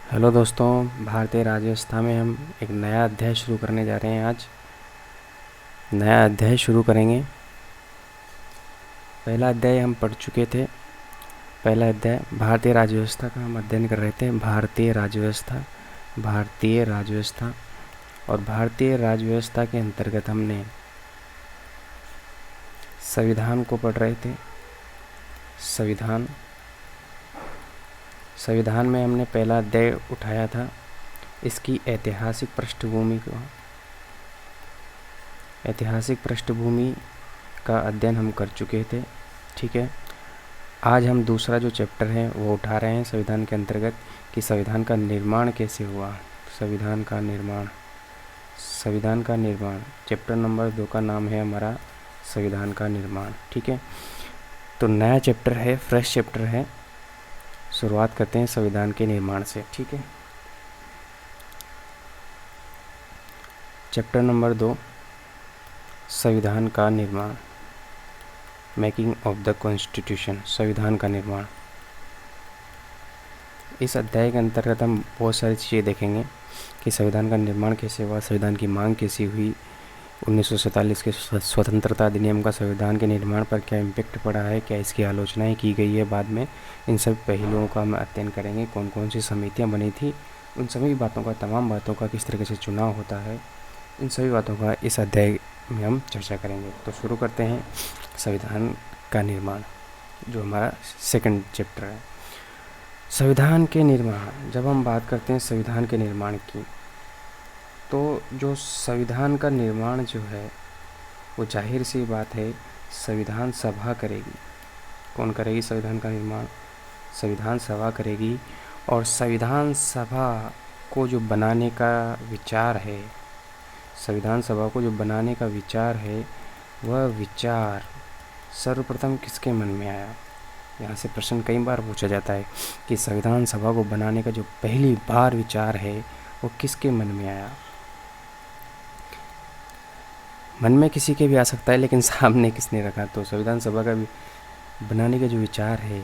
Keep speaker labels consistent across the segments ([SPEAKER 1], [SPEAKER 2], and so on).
[SPEAKER 1] Hello दोस्तों, भारतीय राज्यव्यवस्था में हम एक नया अध्याय शुरू करने जा रहे हैं। आज नया अध्याय शुरू करेंगे। पहला अध्याय हम पढ़ चुके थे। पहला अध्याय भारतीय राज्यव्यवस्था का हम अध्ययन कर रहे थे। भारतीय राज्यव्यवस्था और भारतीय राज्यव्यवस्था के अंतर्गत हमने संविधान को पढ़ रहे थे। संविधान में हमने पहला अध्याय उठाया था। इसकी ऐतिहासिक पृष्ठभूमि का अध्ययन हम कर चुके थे। ठीक है, आज हम दूसरा जो चैप्टर है वो उठा रहे हैं संविधान के अंतर्गत कि संविधान का निर्माण कैसे हुआ। संविधान का निर्माण चैप्टर नंबर 2 का नाम है हमारा संविधान का निर्माण। ठीक है, तो नया चैप्टर है, फ्रेश चैप्टर है। शुरुआत करते हैं संविधान के निर्माण से। ठीक है, चैप्टर नंबर 2, संविधान का निर्माण, मेकिंग ऑफ द कॉन्स्टिट्यूशन। संविधान का निर्माण, इस अध्याय के अंतर्गत हम बहुत सारी चीज़ें देखेंगे कि संविधान का निर्माण कैसे हुआ, संविधान की मांग कैसी हुई, 1947 के स्वतंत्रता अधिनियम का संविधान के निर्माण पर क्या इम्पैक्ट पड़ा है, क्या इसकी आलोचनाएं की गई है बाद में। इन सब पहलुओं का हम अध्ययन करेंगे। कौन कौन सी समितियां बनी थी, उन सभी बातों का, तमाम बातों का किस तरीके से चुनाव होता है, इन सभी बातों का इस अध्याय में हम चर्चा करेंगे। तो शुरू करते हैं संविधान का निर्माण, जो हमारा सेकंड चैप्टर है। संविधान के निर्माण, जब हम बात करते हैं संविधान के निर्माण की, तो जो संविधान का निर्माण जो है वो जाहिर सी बात है संविधान सभा करेगी। कौन करेगी संविधान का निर्माण? संविधान सभा करेगी। और संविधान सभा को जो बनाने का विचार है, वह विचार सर्वप्रथम किसके मन में आया? यहाँ से प्रश्न कई बार पूछा जाता है कि संविधान सभा को बनाने का जो पहली बार विचार है वो किसके मन में आया। मन में किसी के भी आ सकता है, लेकिन सामने किसने रखा? तो संविधान सभा का बनाने का जो विचार है,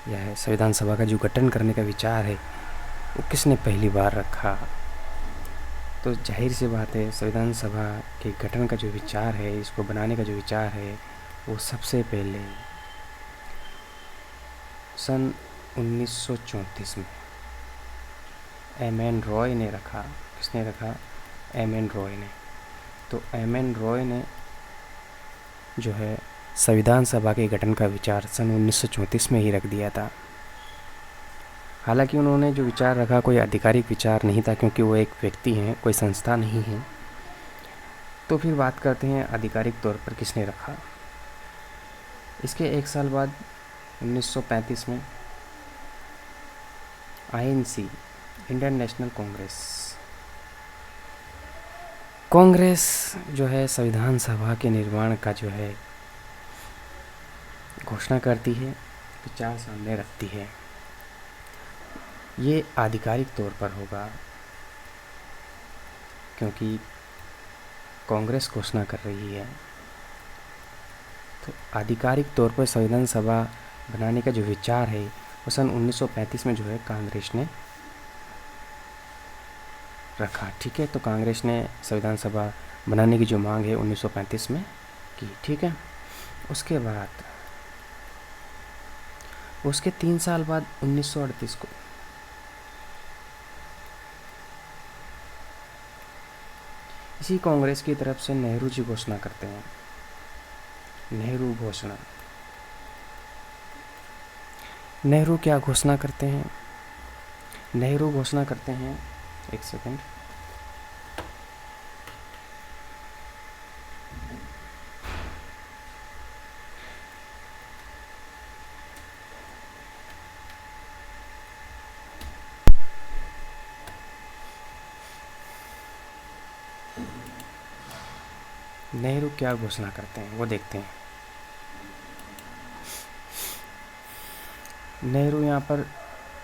[SPEAKER 1] या संविधान सभा का जो गठन करने का विचार है, वो किसने पहली बार रखा? तो जाहिर सी बात है संविधान सभा के गठन का जो विचार है, इसको बनाने का जो विचार है, वो सबसे पहले सन 1934 में एम.एन. रॉय ने रखा। किसने रखा? एम.एन. रॉय ने। तो एम.एन. रॉय ने जो है संविधान सभा के गठन का विचार सन 1934 में ही रख दिया था। हालांकि उन्होंने जो विचार रखा कोई आधिकारिक विचार नहीं था, क्योंकि वो एक व्यक्ति हैं, कोई संस्था नहीं है। तो फिर बात करते हैं आधिकारिक तौर पर किसने रखा। इसके एक साल बाद 1935 में INC, इंडियन नेशनल कांग्रेस जो है संविधान सभा के निर्माण का जो है घोषणा करती है, विचार सामने रखती है। ये आधिकारिक तौर पर होगा, क्योंकि कांग्रेस घोषणा कर रही है। तो आधिकारिक तौर पर संविधान सभा बनाने का जो विचार है वो सन 1935 में जो है कांग्रेस ने रखा। ठीक है, तो कांग्रेस ने संविधान सभा बनाने की जो मांग है 1935 में की। ठीक है, उसके बाद उसके 3 साल बाद 1938 को इसी कांग्रेस की तरफ से नेहरू जी घोषणा करते हैं। नेहरू क्या घोषणा करते हैं? नेहरू घोषणा करते हैं, एक सेकंड, नेहरू क्या घोषणा करते हैं वो देखते हैं। नेहरू यहाँ पर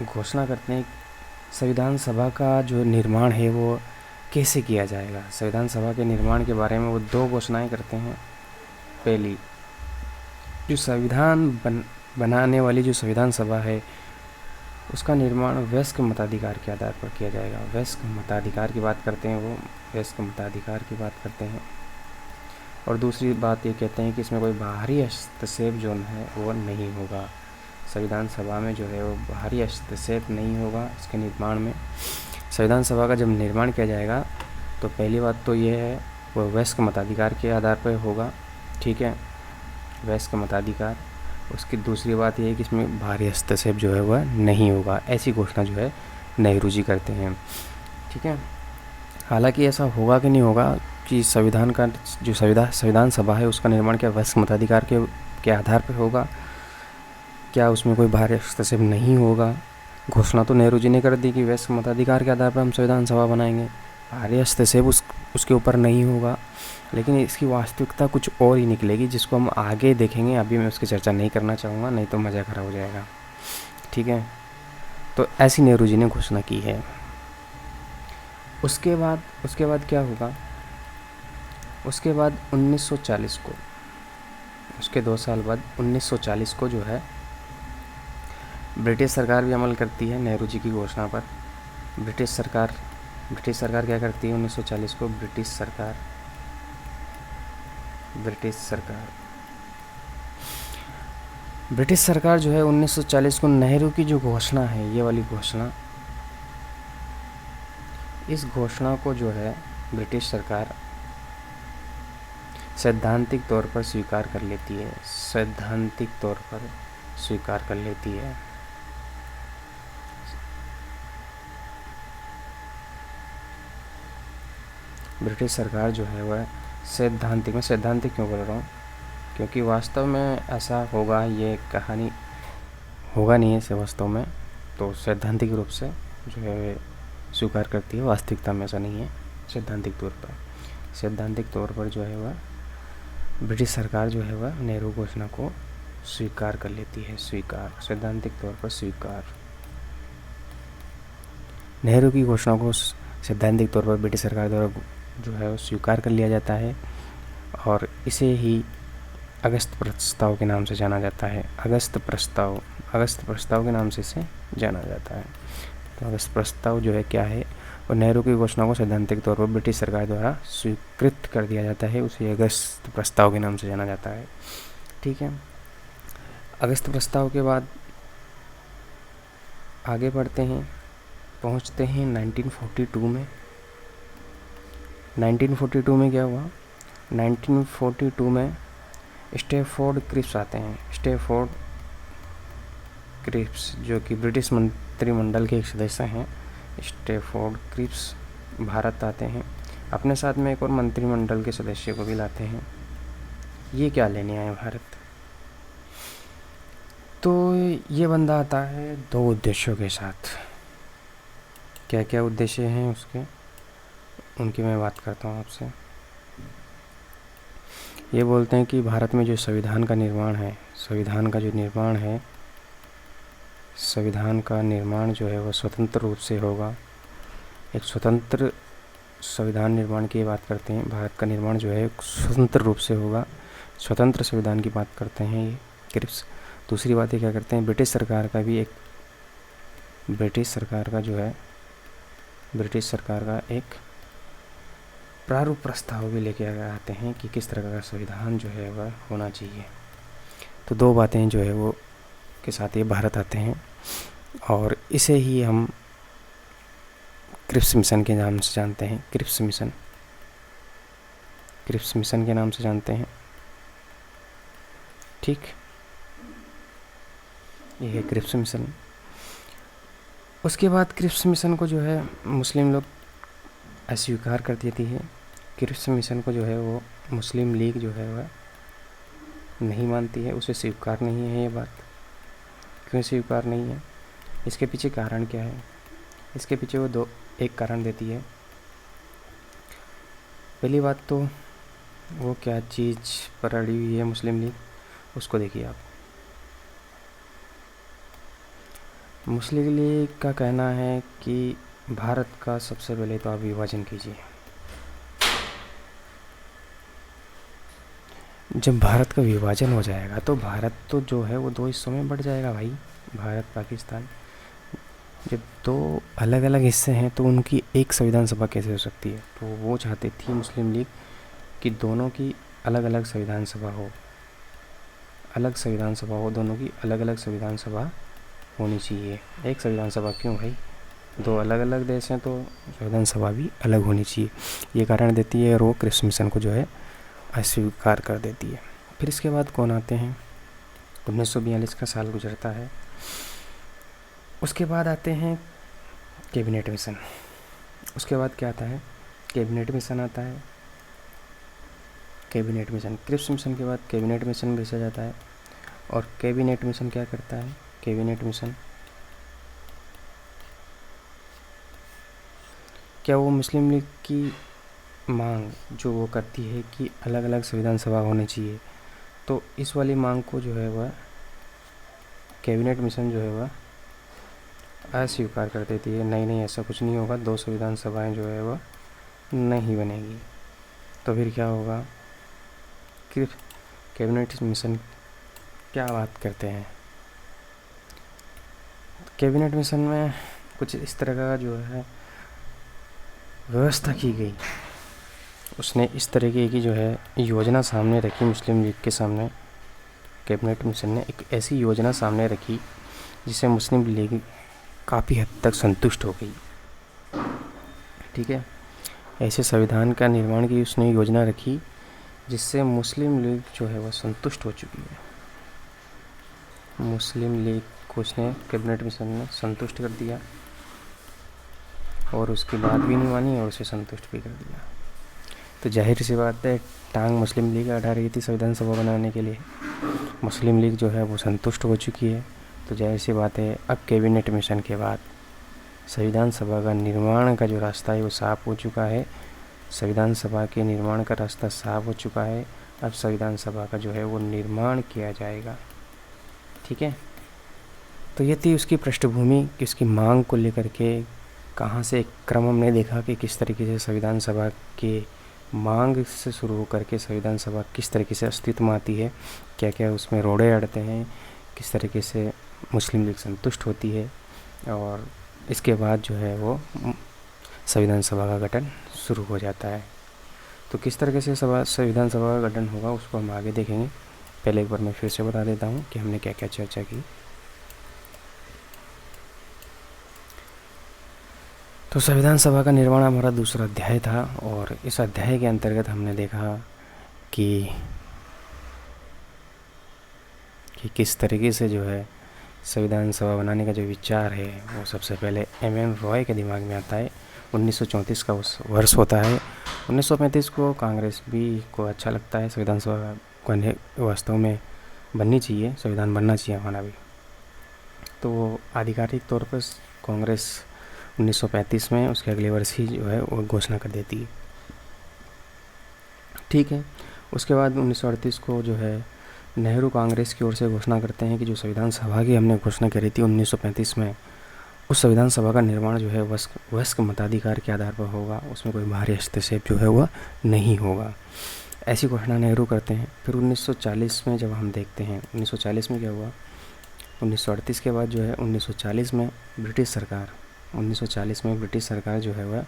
[SPEAKER 1] घोषणा करते हैं संविधान सभा का जो निर्माण है वो कैसे किया जाएगा। संविधान सभा के निर्माण के बारे में वो 2 घोषणाएं करते हैं। पहली, जो संविधान बनाने वाली जो संविधान सभा है उसका निर्माण वयस्क मताधिकार के आधार पर किया जाएगा। वयस्क मताधिकार की बात करते हैं, वो वयस्क मताधिकार की बात करते हैं। और दूसरी बात ये कहते हैं कि इसमें कोई बाहरी हस्तक्षेप जो है वो नहीं होगा। संविधान सभा में जो है वो बाहरी हस्तक्षेप नहीं होगा इसके निर्माण में। संविधान सभा का जब निर्माण किया जाएगा तो पहली बात तो ये है वो वयस्क मताधिकार के आधार पर होगा, ठीक है, वयस्क मताधिकार। उसकी दूसरी बात ये है कि इसमें बाहरी हस्तक्षेप जो है वह नहीं होगा। ऐसी घोषणा जो है नेहरू जी करते हैं, ठीक है। हालांकि ऐसा होगा कि नहीं होगा कि संविधान का जो संविधान सभा है उसका निर्माण क्या वयस्क मताधिकार के आधार पर होगा, क्या उसमें कोई बाहरी हस्तक्षेप नहीं होगा। घोषणा तो नेहरू जी ने कर दी कि वयस्क मताधिकार के आधार पर हम संविधान सभा बनाएंगे, बाहरी हस्तक्षेप उसके ऊपर नहीं होगा। लेकिन इसकी वास्तविकता कुछ और ही निकलेगी, जिसको हम आगे देखेंगे। अभी मैं उसकी चर्चा नहीं करना चाहूँगा, नहीं तो मज़ा खराब हो जाएगा, ठीक है। तो ऐसी नेहरू जी ने घोषणा की है। उसके बाद क्या होगा, उसके बाद 1940 को, उसके 2 साल बाद 1940 को जो है ब्रिटिश सरकार भी अमल करती है नेहरू जी की घोषणा पर। ब्रिटिश सरकार क्या करती है 1940 को, ब्रिटिश सरकार जो है 1940 को नेहरू की जो घोषणा है, ये वाली घोषणा, इस घोषणा को जो है ब्रिटिश सरकार सैद्धांतिक तौर पर स्वीकार कर लेती है, सैद्धांतिक तौर पर स्वीकार कर लेती है। ब्रिटिश सरकार जो है वह सैद्धांतिक, मैं सैद्धांतिक क्यों बोल रहा हूँ, क्योंकि वास्तव में ऐसा होगा, ये कहानी होगा नहीं ऐसे वास्तव में, तो सैद्धांतिक रूप से जो है स्वीकार करती है। वास्तविकता में ऐसा नहीं है। सैद्धांतिक तौर पर जो है वह ब्रिटिश सरकार जो है वह नेहरू घोषणा को स्वीकार कर लेती है। सैद्धांतिक तौर पर स्वीकार। नेहरू की घोषणा को सैद्धांतिक तौर पर ब्रिटिश सरकार द्वारा जो है वो स्वीकार कर लिया जाता है, और इसे ही अगस्त प्रस्ताव के नाम से जाना जाता है। अगस्त प्रस्ताव के नाम से इसे जाना जाता है। तो अगस्त प्रस्ताव जो है क्या है, और नेहरू की घोषणा को सैद्धांतिक तौर पर ब्रिटिश सरकार द्वारा स्वीकृत कर दिया जाता है, उसे अगस्त प्रस्ताव के नाम से जाना जाता है, ठीक है। अगस्त प्रस्ताव के बाद आगे बढ़ते हैं, पहुंचते हैं 1942 में। 1942 में क्या हुआ, 1942 में स्टैफोर्ड क्रिप्स आते हैं। स्टैफोर्ड क्रिप्स जो कि ब्रिटिश मंत्रिमंडल के एक सदस्य हैं, स्टैफोर्ड क्रिप्स भारत आते हैं। अपने साथ में एक और मंत्रिमंडल के सदस्य को भी लाते हैं। ये क्या लेने आए भारत, तो ये बंदा आता है 2 उद्देश्यों के साथ। क्या क्या उद्देश्य हैं उसके, उनकी मैं बात करता हूँ आपसे। ये बोलते हैं कि भारत में जो संविधान का निर्माण है, संविधान का निर्माण जो है वो स्वतंत्र रूप से होगा। एक स्वतंत्र संविधान निर्माण की बात करते हैं। भारत का निर्माण जो है स्वतंत्र रूप से होगा, स्वतंत्र संविधान की बात करते हैं ये क्रिप्स। दूसरी बात ये क्या करते हैं, ब्रिटिश सरकार का एक प्रारूप प्रस्ताव भी लेके आते हैं कि किस तरह का संविधान जो है वह होना चाहिए। तो 2 बातें जो है वो के साथ ये भारत आते हैं, और इसे ही हम क्रिप्स मिशन के नाम से जानते हैं। क्रिप्स मिशन के नाम से जानते हैं, ठीक। ये है क्रिप्स मिशन। उसके बाद क्रिप्स मिशन को जो है मुस्लिम लोग अस्वीकार कर देती है। क्रिप्स मिशन को जो है वो मुस्लिम लीग जो है वह नहीं मानती है, उसे स्वीकार नहीं है। ये बात क्यों स्वीकार नहीं है, इसके पीछे कारण क्या है, इसके पीछे वो एक कारण देती है। पहली बात तो वो क्या चीज़ पर अड़ी हुई है मुस्लिम लीग, उसको देखिए आप। मुस्लिम लीग का कहना है कि भारत का सबसे पहले तो आप विभाजन कीजिए। जब भारत का विभाजन हो जाएगा तो भारत तो जो है वो 2 हिस्सों में बढ़ जाएगा भाई, भारत पाकिस्तान। जब दो अलग अलग हिस्से हैं तो उनकी एक संविधान सभा कैसे हो सकती है? तो वो चाहती थी मुस्लिम लीग कि दोनों की अलग अलग संविधान सभा हो, दोनों की अलग अलग संविधान सभा होनी चाहिए। एक संविधान सभा क्यों भाई, दो अलग अलग देश हैं तो संविधान सभा भी अलग होनी चाहिए, ये कारण देती है और वो क्रिप्स मिशन को जो है अस्वीकार कर देती है। फिर इसके बाद कौन आते हैं? 1942 का साल गुजरता है। उसके बाद आते हैं कैबिनेट मिशन। उसके बाद क्या आता है? कैबिनेट मिशन आता है। कैबिनेट मिशन, क्रिप्स मिशन के बाद कैबिनेट मिशन भेजा जाता है। और कैबिनेट मिशन क्या करता है? कैबिनेट मिशन क्या वो मुस्लिम लीग की मांग जो वो करती है कि अलग अलग संविधान सभा होनी चाहिए, तो इस वाली मांग को जो है वह कैबिनेट मिशन जो है वह अस्वीकार कर देती है। नहीं, ऐसा कुछ नहीं होगा, दो संविधान सभाएं जो है वह नहीं बनेगी। तो फिर क्या होगा? कि कैबिनेट मिशन क्या बात करते हैं? कैबिनेट मिशन में कुछ इस तरह का जो है व्यवस्था की गई। उसने इस तरीके की जो है योजना सामने रखी मुस्लिम लीग के सामने। कैबिनेट मिशन ने एक ऐसी योजना सामने रखी जिससे मुस्लिम लीग काफ़ी हद तक संतुष्ट हो गई। ठीक है, ऐसे संविधान का निर्माण की उसने योजना रखी जिससे मुस्लिम लीग जो है वह संतुष्ट हो चुकी है। मुस्लिम लीग को उसने कैबिनेट मिशन ने संतुष्ट कर दिया और उसकी बात भी नहीं मानी और उसे संतुष्ट भी कर दिया। तो जाहिर सी बात है, टांग मुस्लिम लीग अड़ा रही थी संविधान सभा बनाने के लिए। मुस्लिम लीग जो है वो संतुष्ट हो चुकी है, तो जाहिर सी बात है अब कैबिनेट मिशन के बाद संविधान सभा का निर्माण का जो रास्ता है वो साफ हो चुका है। संविधान सभा के निर्माण का रास्ता साफ हो चुका है। अब संविधान सभा का जो है वो निर्माण किया जाएगा। ठीक है, तो ये थी उसकी पृष्ठभूमि कि उसकी मांग को लेकर के कहाँ से एक क्रम हमने देखा कि किस तरीके से संविधान सभा के मांग से शुरू होकर के संविधान सभा किस तरीके से अस्तित्व में आती है, क्या क्या उसमें रोड़े अड़ते हैं, किस तरीके से मुस्लिम लीग संतुष्ट होती है और इसके बाद जो है वो संविधान सभा का गठन शुरू हो जाता है। तो किस तरीके से संविधान सभा का गठन होगा उसको हम आगे देखेंगे। पहले एक बार मैं फिर से बता देता हूँ कि हमने क्या क्या चर्चा की। तो संविधान सभा का निर्माण हमारा दूसरा अध्याय था और इस अध्याय के अंतर्गत हमने देखा कि किस तरीके से जो है संविधान सभा बनाने का जो विचार है वो सबसे पहले एम रॉय के दिमाग में आता है। 1934 का उस वर्ष होता है। 1935 को कांग्रेस भी को अच्छा लगता है संविधान सभा को वास्तव में बननी चाहिए, संविधान बनना चाहिए हमारा भी। तो आधिकारिक तौर पर कांग्रेस 1935 में उसके अगले वर्ष ही जो है वो घोषणा कर देती है। ठीक है, उसके बाद 1938 को जो है नेहरू कांग्रेस की ओर से घोषणा करते हैं कि जो संविधान सभा की हमने घोषणा करी थी 1935 में, उस संविधान सभा का निर्माण जो है वयस्क मताधिकार के आधार पर होगा, उसमें कोई बाहरी हस्तक्षेप जो है वह नहीं होगा। ऐसी घोषणा नेहरू करते हैं। फिर 1940 में जब हम देखते हैं 1940 में क्या हुआ, 1938 के बाद जो है 1940 में ब्रिटिश सरकार जो है वह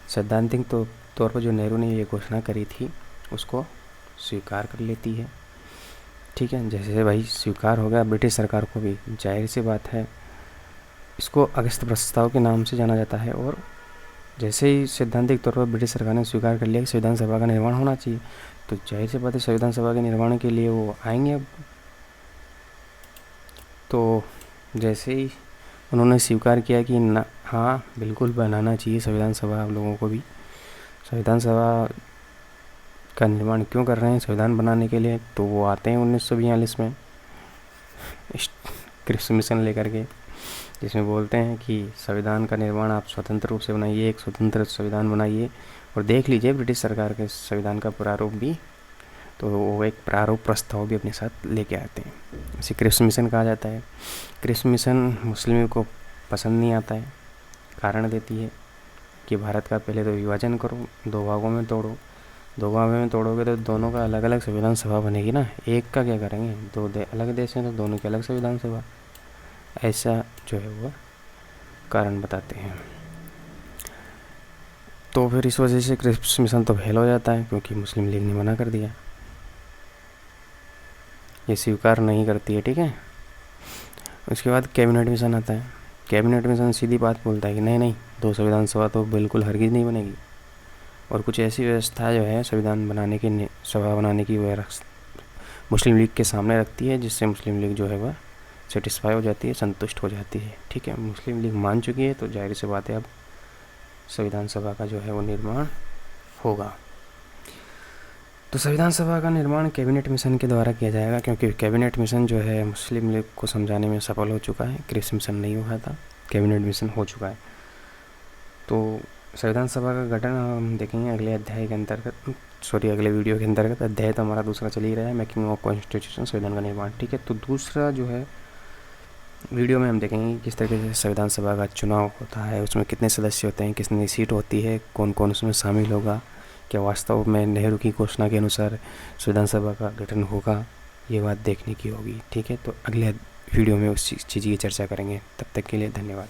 [SPEAKER 1] सैद्धांतिक तौर पर जो नेहरू ने ये घोषणा करी थी उसको स्वीकार कर लेती है। ठीक है, जैसे भाई स्वीकार हो गया ब्रिटिश सरकार को भी, जाहिर सी बात है इसको अगस्त प्रस्ताव के नाम से जाना जाता है। और जैसे ही सैद्धांतिक तौर पर ब्रिटिश सरकार ने स्वीकार कर लिया कि संविधान सभा का निर्माण होना चाहिए, तो जाहिर सी बात है संविधान सभा के निर्माण के लिए वो आएंगे। अब तो जैसे ही उन्होंने स्वीकार किया कि ना, हाँ बिल्कुल बनाना चाहिए संविधान सभा, आप लोगों को भी संविधान सभा का निर्माण क्यों कर रहे हैं, संविधान बनाने के लिए, तो वो आते हैं 1942 में क्रिप्स मिशन लेकर के, जिसमें बोलते हैं कि संविधान का निर्माण आप स्वतंत्र रूप से बनाइए, एक स्वतंत्र संविधान बनाइए और देख लीजिए ब्रिटिश सरकार के संविधान का प्रारूप भी, तो वो एक प्रारूप प्रस्ताव भी अपने साथ लेके आते हैं। इसे क्रिप्स मिशन कहा जाता है। क्रिप्स मिशन मुस्लिमों को पसंद नहीं आता है, कारण देती है कि भारत का पहले तो विभाजन करो, दो भागों में तोड़ो, दो भागों में तोड़ोगे तो दोनों का अलग अलग संविधान सभा बनेगी ना, एक का क्या करेंगे, अलग देश हैं तो दोनों की अलग संविधान सभा, ऐसा जो है वो कारण बताते हैं। तो फिर इस वजह से क्रिप्स मिशन तो फेल हो जाता है, क्योंकि मुस्लिम लीग ने मना कर दिया, ये स्वीकार नहीं करती है। ठीक है, उसके बाद कैबिनेट मिशन आता है। कैबिनेट मिशन सीधी बात बोलता है कि नहीं नहीं, 200 विधानसभा तो बिल्कुल हरगिज़ नहीं बनेगी, और कुछ ऐसी व्यवस्था जो है संविधान बनाने की, सभा बनाने की वह मुस्लिम लीग के सामने रखती है, जिससे मुस्लिम लीग जो है वह सेटिस्फाई हो जाती है, संतुष्ट हो जाती है। ठीक है, मुस्लिम लीग मान चुकी है, तो जाहिर सी बात है अब संविधान सभा का जो है वो निर्माण होगा। तो संविधान सभा का निर्माण कैबिनेट मिशन के द्वारा किया जाएगा, क्योंकि कैबिनेट मिशन जो है मुस्लिम लीग को समझाने में सफल हो चुका है। क्रिप्स मिशन नहीं हुआ था, कैबिनेट मिशन हो चुका है। तो संविधान सभा का गठन हम देखेंगे अगले अध्याय के अंतर्गत, अगले वीडियो के अंतर्गत। अध्याय तो हमारा दूसरा चल ही रहा है, मेकिंग ऑफ कॉन्स्टिट्यूशन, संविधान का निर्माण। ठीक है, तो दूसरा जो है वीडियो में हम देखेंगे किस तरीके से संविधान सभा का चुनाव होता है, उसमें कितने सदस्य होते हैं, कितनी सीट होती है, कौन कौन उसमें शामिल होगा, क्या वास्तव में नेहरू की घोषणा के अनुसार संविधान सभा का गठन होगा, ये बात देखने की होगी। ठीक है, तो अगले वीडियो में उस चीज़ की चर्चा करेंगे। तब तक के लिए धन्यवाद।